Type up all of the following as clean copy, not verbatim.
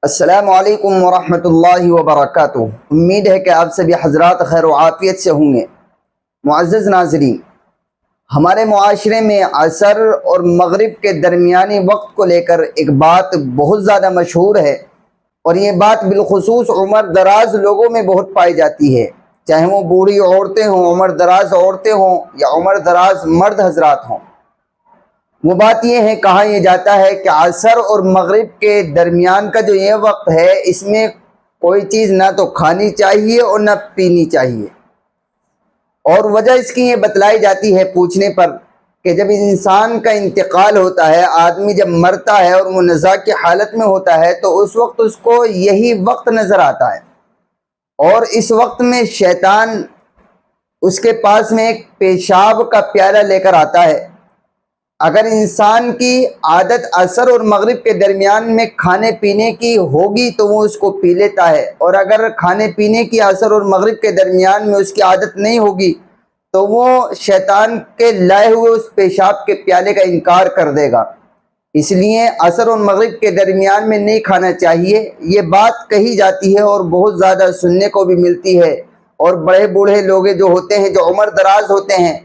السلام علیکم ورحمۃ اللہ وبرکاتہ۔ امید ہے کہ آپ سبھی حضرات خیر و عافیت سے ہوں گے۔ معزز ناظرین، ہمارے معاشرے میں عصر اور مغرب کے درمیانی وقت کو لے کر ایک بات بہت زیادہ مشہور ہے، اور یہ بات بالخصوص عمر دراز لوگوں میں بہت پائی جاتی ہے، چاہے وہ بوڑھی عورتیں ہوں، عمر دراز عورتیں ہوں یا عمر دراز مرد حضرات ہوں۔ وہ بات یہ ہے، کہا یہ جاتا ہے کہ عصر اور مغرب کے درمیان کا جو یہ وقت ہے، اس میں کوئی چیز نہ تو کھانی چاہیے اور نہ پینی چاہیے۔ اور وجہ اس کی یہ بتلائی جاتی ہے پوچھنے پر کہ جب انسان کا انتقال ہوتا ہے، آدمی جب مرتا ہے اور وہ نزاع کی حالت میں ہوتا ہے، تو اس وقت اس کو یہی وقت نظر آتا ہے، اور اس وقت میں شیطان اس کے پاس میں ایک پیشاب کا پیالہ لے کر آتا ہے۔ اگر انسان کی عادت عصر اور مغرب کے درمیان میں کھانے پینے کی ہوگی تو وہ اس کو پی لیتا ہے، اور اگر کھانے پینے کی عصر اور مغرب کے درمیان میں اس کی عادت نہیں ہوگی تو وہ شیطان کے لائے ہوئے اس پیشاب کے پیالے کا انکار کر دے گا۔ اس لیے عصر اور مغرب کے درمیان میں نہیں کھانا چاہیے، یہ بات کہی جاتی ہے اور بہت زیادہ سننے کو بھی ملتی ہے، اور بڑے بوڑھے لوگ جو ہوتے ہیں، جو عمر دراز ہوتے ہیں،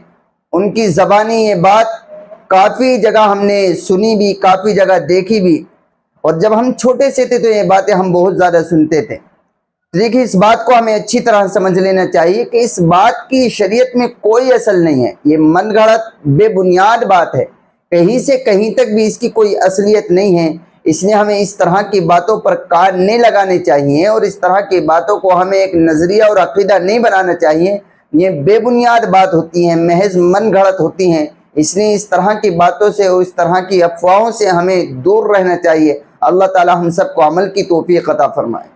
ان کی زبانی یہ بات کافی جگہ ہم نے سنی بھی، کافی جگہ دیکھی بھی، اور جب ہم چھوٹے سے تھے تو یہ باتیں ہم بہت زیادہ سنتے تھے۔ دیکھیں، اس بات کو ہمیں اچھی طرح سمجھ لینا چاہیے کہ اس بات کی شریعت میں کوئی اصل نہیں ہے، یہ من گھڑت بے بنیاد بات ہے، کہیں سے کہیں تک بھی اس کی کوئی اصلیت نہیں ہے۔ اس لیے ہمیں اس طرح کی باتوں پر کان نہیں لگانے چاہیے، اور اس طرح کی باتوں کو ہمیں ایک نظریہ اور عقیدہ نہیں بنانا چاہیے۔ یہ بے بنیاد بات ہوتی ہیں، محض من گھڑت ہوتی ہیں، اس لیے اس طرح کی باتوں سے اور اس طرح کی افواہوں سے ہمیں دور رہنا چاہیے۔ اللہ تعالی ہم سب کو عمل کی توفیق عطا فرمائے۔